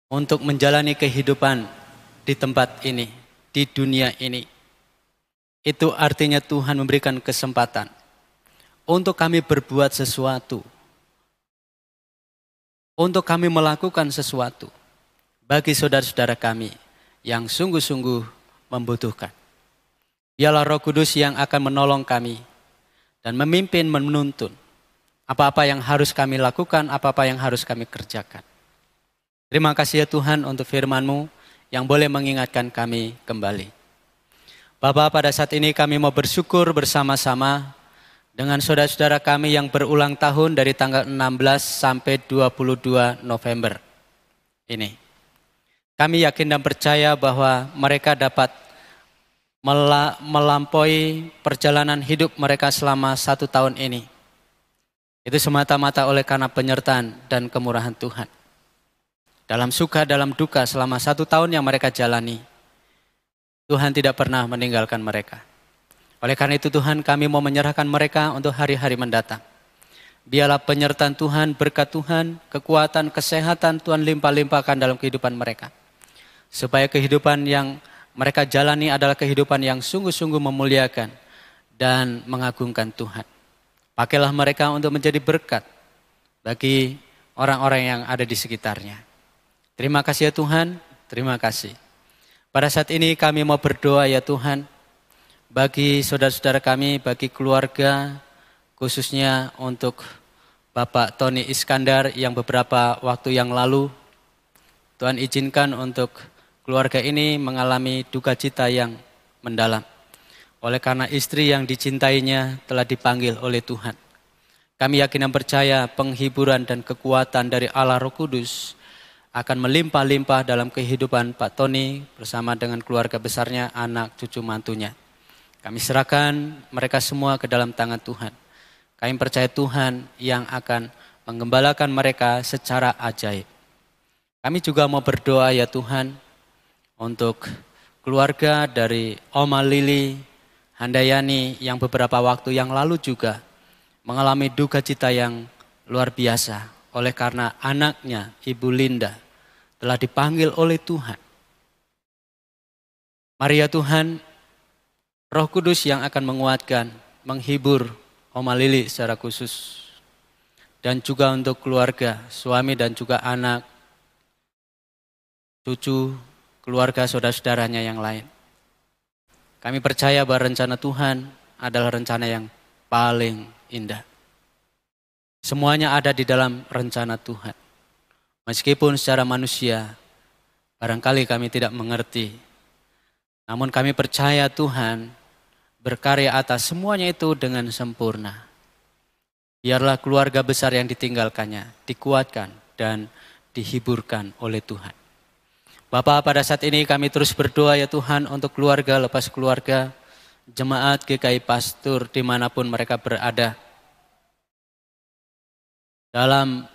[SPEAKER 3] untuk menjalani kehidupan di tempat ini, di dunia ini. Itu artinya Tuhan memberikan kesempatan untuk kami berbuat sesuatu. Untuk kami melakukan sesuatu bagi saudara-saudara kami yang sungguh-sungguh membutuhkan. Biarlah Roh Kudus yang akan menolong kami dan memimpin, menuntun apa-apa yang harus kami lakukan, apa-apa yang harus kami kerjakan. Terima kasih ya Tuhan untuk firman-Mu yang boleh mengingatkan kami kembali. Bapa, pada saat ini kami mau bersyukur bersama-sama dengan saudara-saudara kami yang berulang tahun dari tanggal 16 sampai 22 November ini. Kami yakin dan percaya bahwa mereka dapat melampaui perjalanan hidup mereka selama 1 tahun ini. Itu semata-mata oleh karena penyertaan dan kemurahan Tuhan. Dalam suka, dalam duka selama 1 tahun yang mereka jalani, Tuhan tidak pernah meninggalkan mereka. Oleh karena itu Tuhan, kami mau menyerahkan mereka untuk hari-hari mendatang. Biarlah penyertaan Tuhan, berkat Tuhan, kekuatan, kesehatan Tuhan limpah-limpahkan dalam kehidupan mereka. Supaya kehidupan yang mereka jalani adalah kehidupan yang sungguh-sungguh memuliakan dan mengagungkan Tuhan. Pakailah mereka untuk menjadi berkat bagi orang-orang yang ada di sekitarnya. Terima kasih ya Tuhan, terima kasih. Pada saat ini kami mau berdoa ya Tuhan, bagi saudara-saudara kami, bagi keluarga, khususnya untuk Bapak Tony Iskandar yang beberapa waktu yang lalu, Tuhan izinkan untuk keluarga ini mengalami duka cita yang mendalam. Oleh karena istri yang dicintainya telah dipanggil oleh Tuhan. Kami yakin dan percaya penghiburan dan kekuatan dari Allah Roh Kudus akan melimpah-limpah dalam kehidupan Pak Tony bersama dengan keluarga besarnya, anak, cucu, mantunya. Kami serahkan mereka semua ke dalam tangan Tuhan. Kami percaya Tuhan yang akan menggembalakan mereka secara ajaib. Kami juga mau berdoa ya Tuhan untuk keluarga dari Oma Lili Handayani yang beberapa waktu yang lalu juga mengalami duka cita yang luar biasa. Oleh karena anaknya, Ibu Linda, telah dipanggil oleh Tuhan. Mari ya Tuhan, Roh Kudus yang akan menguatkan, menghibur Oma Lili secara khusus. Dan juga untuk keluarga, suami dan juga anak, cucu, keluarga, saudara-saudaranya yang lain. Kami percaya bahwa rencana Tuhan adalah rencana yang paling indah. Semuanya ada di dalam rencana Tuhan. Meskipun secara manusia, barangkali kami tidak mengerti. Namun kami percaya Tuhan berkarya atas semuanya itu dengan sempurna. Biarlah keluarga besar yang ditinggalkannya dikuatkan dan dihiburkan oleh Tuhan. Bapa, pada saat ini kami terus berdoa ya Tuhan untuk keluarga lepas keluarga, jemaat GKI Pastur dimanapun mereka berada. Dalam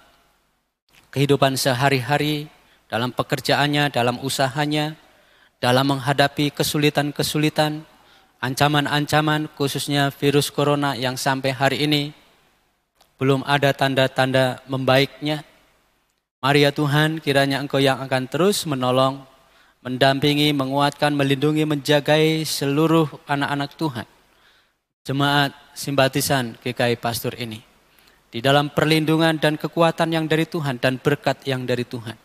[SPEAKER 3] kehidupan sehari-hari, dalam pekerjaannya, dalam usahanya, dalam menghadapi kesulitan-kesulitan, ancaman-ancaman khususnya virus corona yang sampai hari ini belum ada tanda-tanda membaiknya. Mari ya Tuhan, kiranya Engkau yang akan terus menolong, mendampingi, menguatkan, melindungi, menjagai seluruh anak-anak Tuhan. Jemaat simpatisan GKI Pastur ini. Di dalam perlindungan dan kekuatan yang dari Tuhan dan berkat yang dari Tuhan.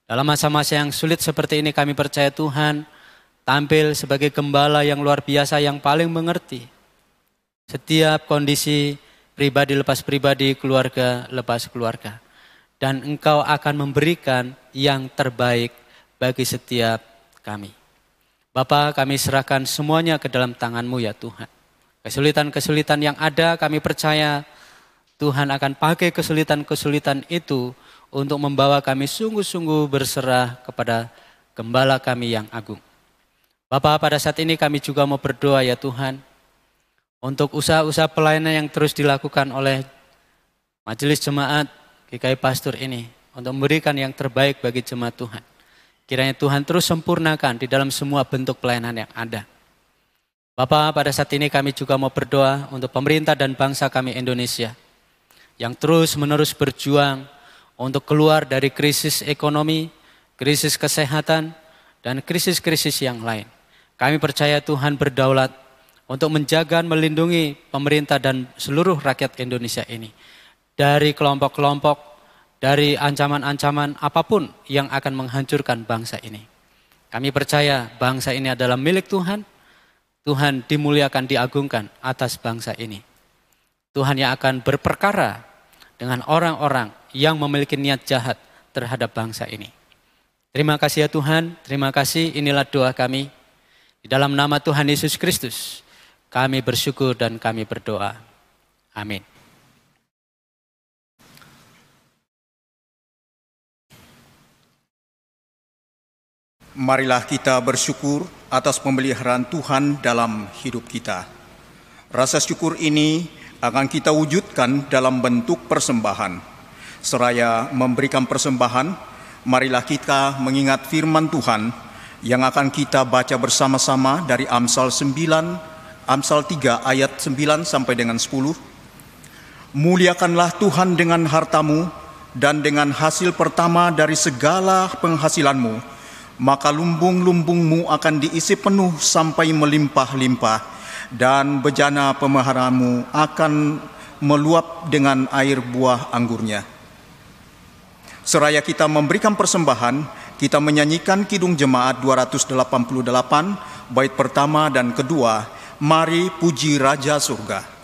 [SPEAKER 3] Dalam masa-masa yang sulit seperti ini kami percaya Tuhan tampil sebagai gembala yang luar biasa yang paling mengerti setiap kondisi pribadi lepas pribadi, keluarga lepas keluarga. Dan Engkau akan memberikan yang terbaik bagi setiap kami. Bapa, kami serahkan semuanya ke dalam tangan-Mu ya Tuhan. Kesulitan-kesulitan yang ada kami percaya Tuhan akan pakai kesulitan-kesulitan itu untuk membawa kami sungguh-sungguh berserah kepada Gembala kami yang agung. Bapa, pada saat ini kami juga mau berdoa ya Tuhan, untuk usaha-usaha pelayanan yang terus dilakukan oleh majelis jemaat GKI Pastur ini, untuk memberikan yang terbaik bagi jemaat Tuhan. Kiranya Tuhan terus sempurnakan di dalam semua bentuk pelayanan yang ada. Bapa, pada saat ini kami juga mau berdoa untuk pemerintah dan bangsa kami Indonesia, yang terus menerus berjuang untuk keluar dari krisis ekonomi, krisis kesehatan, dan krisis-krisis yang lain. Kami percaya Tuhan berdaulat untuk menjaga dan melindungi pemerintah dan seluruh rakyat Indonesia ini. Dari kelompok-kelompok, dari ancaman-ancaman apapun yang akan menghancurkan bangsa ini. Kami percaya bangsa ini adalah milik Tuhan. Tuhan dimuliakan, diagungkan atas bangsa ini. Tuhan yang akan berperkara dengan orang-orang yang memiliki niat jahat terhadap bangsa ini. Terima kasih ya Tuhan, terima kasih, inilah doa kami. Di dalam nama Tuhan Yesus Kristus, kami bersyukur dan kami berdoa. Amin.
[SPEAKER 1] Marilah kita bersyukur atas pemeliharaan Tuhan dalam hidup kita. Rasa syukur ini akan kita wujudkan dalam bentuk persembahan. Seraya memberikan persembahan, marilah kita mengingat firman Tuhan yang akan kita baca bersama-sama dari Amsal 3 ayat 9 sampai dengan 10. Muliakanlah Tuhan dengan hartamu dan dengan hasil pertama dari segala penghasilanmu, maka lumbung-lumbungmu akan diisi penuh sampai melimpah-limpah, dan bejana pemeliharaanmu akan meluap dengan air buah anggurnya. Seraya kita memberikan persembahan, kita menyanyikan Kidung Jemaat 288, bait pertama dan kedua, Mari Puji Raja Surga.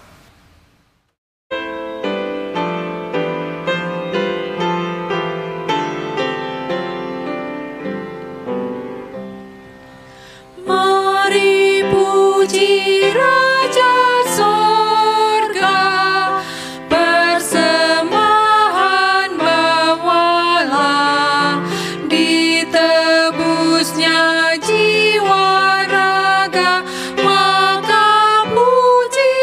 [SPEAKER 2] Puji Raja Sorga, persembahan bawalah, ditebusnya jiwa raga, maka puji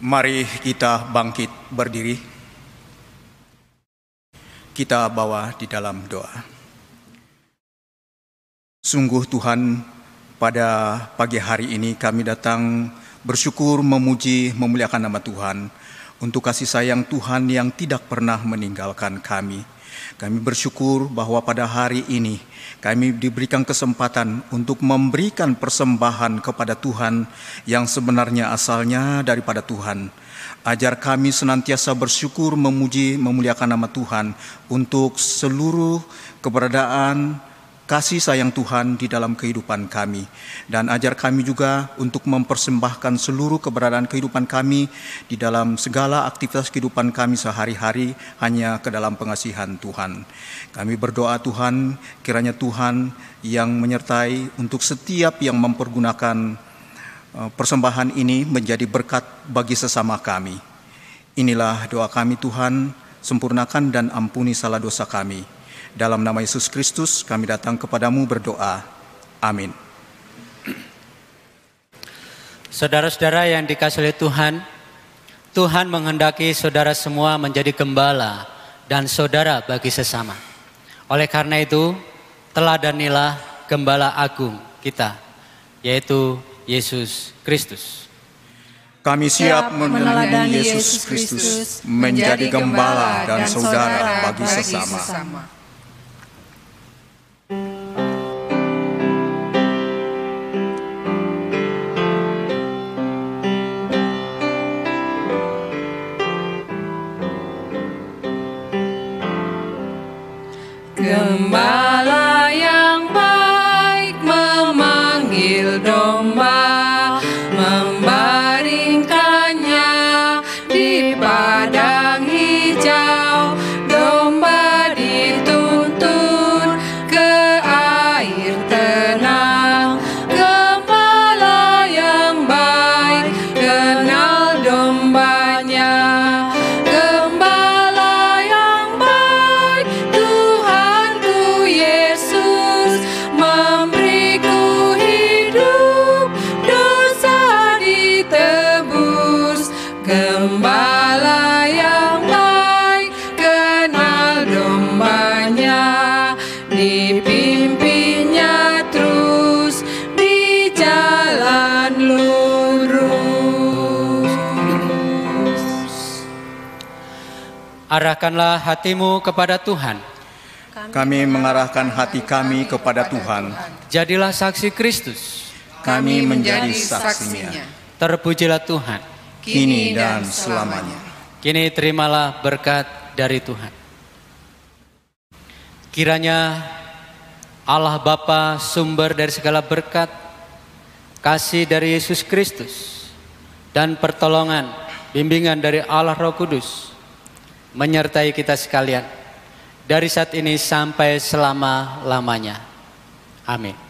[SPEAKER 1] Mari kita bangkit berdiri. Kita bawa di dalam doa. Sungguh Tuhan, pada pagi hari ini kami datang bersyukur, memuji, memuliakan nama Tuhan untuk kasih sayang Tuhan yang tidak pernah meninggalkan kami. Kami bersyukur bahwa pada hari ini kami diberikan kesempatan untuk memberikan persembahan kepada Tuhan yang sebenarnya asalnya daripada Tuhan. Ajar kami senantiasa bersyukur, memuji, memuliakan nama Tuhan untuk seluruh keberadaan kasih sayang Tuhan di dalam kehidupan kami. Dan ajar kami juga untuk mempersembahkan seluruh keberadaan kehidupan kami di dalam segala aktivitas kehidupan kami sehari-hari hanya ke dalam pengasihan Tuhan. Kami berdoa Tuhan, kiranya Tuhan yang menyertai untuk setiap yang mempergunakan persembahan ini menjadi berkat bagi sesama kami. Inilah doa kami Tuhan, sempurnakan dan ampuni salah dosa kami. Dalam nama Yesus Kristus kami datang kepadamu berdoa. Amin.
[SPEAKER 3] Saudara-saudara yang dikasihi oleh Tuhan, Tuhan menghendaki saudara semua menjadi gembala dan saudara bagi sesama. Oleh karena itu, teladanilah gembala agung kita, yaitu Yesus Kristus.
[SPEAKER 1] Kami siap meneladani Yesus Kristus menjadi gembala dan saudara bagi sesama.
[SPEAKER 2] Gembala yang baik memanggil domba, membaringkannya di padang hijau. Domba dituntun ke air tenang. Gembala yang baik kenal dombanya. Gembala yang baik, Tuhanku Yesus, memberiku hidup, dosa ditebus. Gembala yang baik kenal dombanya, dipimpinnya terus di jalan lurus.
[SPEAKER 3] Arahkanlah hatimu kepada Tuhan.
[SPEAKER 1] Kami mengarahkan hati kami kepada Tuhan.
[SPEAKER 3] Jadilah saksi Kristus.
[SPEAKER 1] Kami menjadi saksinya,
[SPEAKER 3] Terpujilah Tuhan.
[SPEAKER 1] kini dan selamanya.
[SPEAKER 3] Kini terimalah berkat dari Tuhan. Kiranya Allah Bapa, sumber dari segala berkat, kasih dari Yesus Kristus, dan pertolongan, bimbingan dari Allah Roh Kudus menyertai kita sekalian dari saat ini sampai selama-lamanya. Amin.